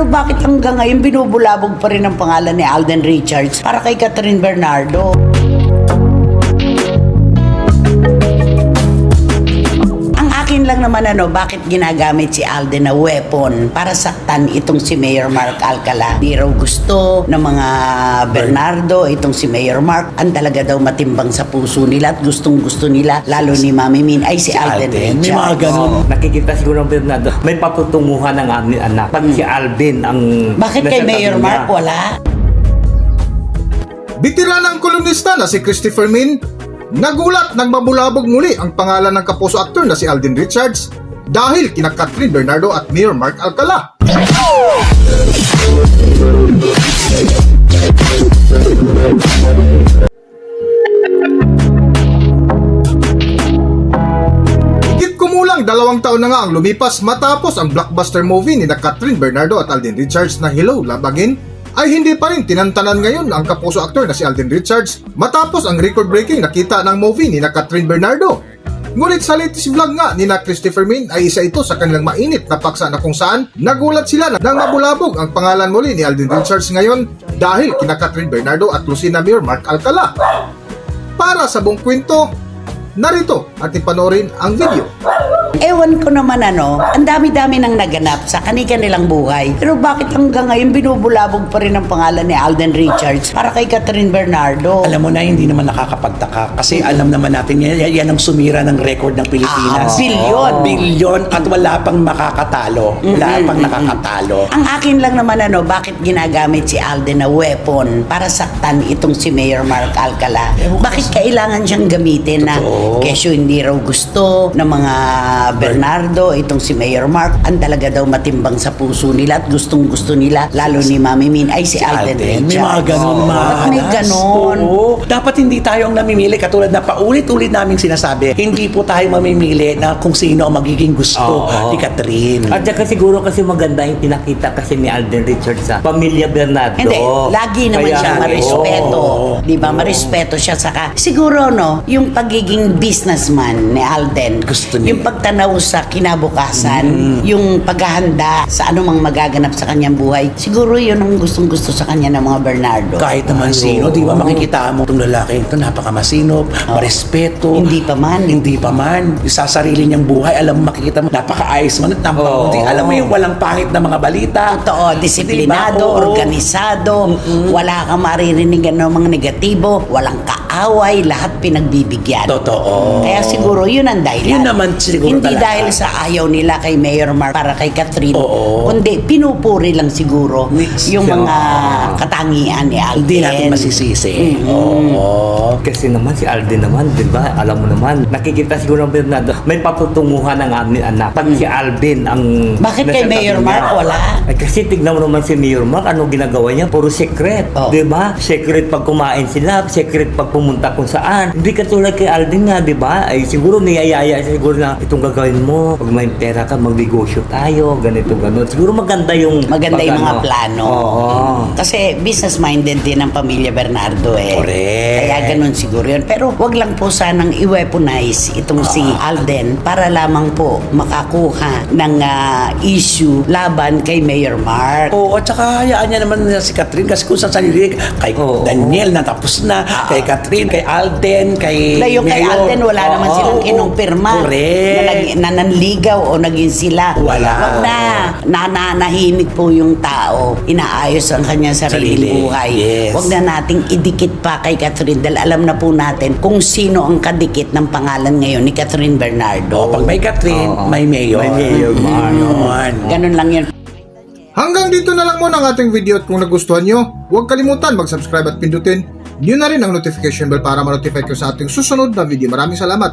Pero bakit hanggang ngayon binubulabog pa rin ang pangalan ni Alden Richards para kay Catherine Bernardo? Akin lang naman bakit ginagamit si Alden na weapon para saktan itong si Mayor Mark Alcala. Di raw gusto ng mga Bernardo itong si Mayor Mark. Ang talaga daw matimbang sa puso nila at gustong gusto nila, lalo ni Mami Min, ay si Alden Richards. May mga ganun. Nakikita siguro ng Bernardo, may patutunguhan ng aming anak. Pag si Alden ang... Bakit kay Mayor Mark wala? Bitiranang kolumnista na si Christopher Min, nagulat nang mabulabog muli ang pangalan ng kapuso aktor na si Alden Richards dahil kina Catherine Bernardo at Mayor Mark Alcala. Higit kumulang 2 taon na nga ang lumipas matapos ang blockbuster movie ni Catherine Bernardo at Alden Richards na Hello, Love Again, ay hindi pa rin tinantanan ngayon ang kapuso aktor na si Alden Richards matapos ang record-breaking nakita ng movie ni Catherine Bernardo. Ngunit sa latest vlog nga ni Christopher Min ay isa ito sa kanilang mainit na paksa na kung saan nagulat sila nang mabulabog ang pangalan muli ni Alden Richards ngayon dahil kina Catherine Bernardo at Lucina Mayor Mark Alcala. Para sa buong kwento, narito at ipanoorin ang video. Ewan ko naman ang dami-dami nang naganap sa kanilang buhay. Pero bakit hanggang ngayon binubulabog pa rin ang pangalan ni Alden Richards para kay Catherine Bernardo? Alam mo na, hindi naman nakakapagtaka kasi alam naman natin yan ang sumira ng record ng Pilipinas. Bilyon at wala pang makakatalo. Wala pang nakakatalo. Ang akin lang naman bakit ginagamit si Alden na weapon para saktan itong si Mayor Mark Alcala? Bakit kailangan siyang gamitin na kesyo hindi raw gusto ng mga Bernardo itong si Mayor Mark? Ang talaga daw matimbang sa puso nila at gustong gusto nila, lalo ni Mami Min, ay si Alden Richards. May mga ganun, may ganon. Dapat hindi tayo ang namimili, katulad na paulit-ulit naming sinasabi, hindi po tayo mamimili na kung sino ang magiging gusto ni Catherine. At saka siguro kasi maganda yung pinakita kasi ni Alden Richards sa pamilya Bernardo. Hindi, lagi naman Kaya, siya marespeto. Di ba? Marespeto siya. Saka siguro yung pagiging businessman ni Alden, Gusto niya. yung pagtanaw sa kinabukasan, yung paghahanda sa anumang magaganap sa kanyang buhay, siguro yun ang gustong-gusto sa kanya ng mga Bernardo. Kahit naman sino, di ba, makikita mo itong lalaki ito, napakamasinop, marespeto. Hindi pa man. Hindi pa man. Yung sa sarili niyang buhay, alam mo, makikita mo, napaka-ayos man at napaka-buti. Alam mo yung walang pangit na mga balita. Totoo, disiplinado, Diba? Oo. organisado, wala kang maririnig ng mga negatibo, walang kaaway, lahat pinagbibigyan. Totoo. Kaya siguro yun ang dahilan. Yun naman siguro Hindi talaga. dahil sa ayaw nila kay Mayor Mark para kay Catherine, Oo. kundi pinupuri lang siguro yung mga katangian ni Alden. Hindi natin masisisi. Oo. Kasi naman si Alden naman, di ba? Alam mo naman, nakikita siguro ng Bernardo, may patutunguhan ng aming anak. Pag si Alden ang... Bakit kay nasa Mayor tabi Mark niya. wala? Ay, kasi tignan mo naman si Mayor Mark, ano ginagawa niya? Puro secret. Di ba? Secret pag kumain sila, secret pag pumunta kung saan. Hindi katulad kay Alden nga, di ba? Ay siguro niyayaya siguro na itong gagawin mo. Pag may pera ka, magnegosyo tayo, ganito, ganun. Siguro maganda yung Mga plano. Oo. Kasi business-minded din ang pamilya Bernardo Correct. Kaya ganun siguro yun. Pero wag lang po sanang i-weaponize itong si Alden para lamang po makakuha ng issue laban kay Mayor Mark. Oo, at saka hayaan niya naman si Catherine kasi kung saan sarili, kay Daniel na tapos na, kay Catherine, kay Alden, kay Yung kay Mayor. Alden, wala naman silang kinumpirma Correct. na nanligaw o naging sila. Wala. Wag na. Nananahimik po yung tao. Inaayos ang kanyang sariling buhay. Yes. Wag na nating idikit pa kay Catherine dahil alam na po natin kung sino ang kadikit ng pangalan ngayon ni Catherine Bernardo. Pag may Catherine, may Mayor. May Mayor. Yun. Ganun lang yun. Hanggang dito na lang muna ang ating video at kung nagustuhan nyo, huwag kalimutan mag-subscribe at pindutin nyo na rin ang notification bell para ma-notify ko sa ating susunod na video. Maraming salamat!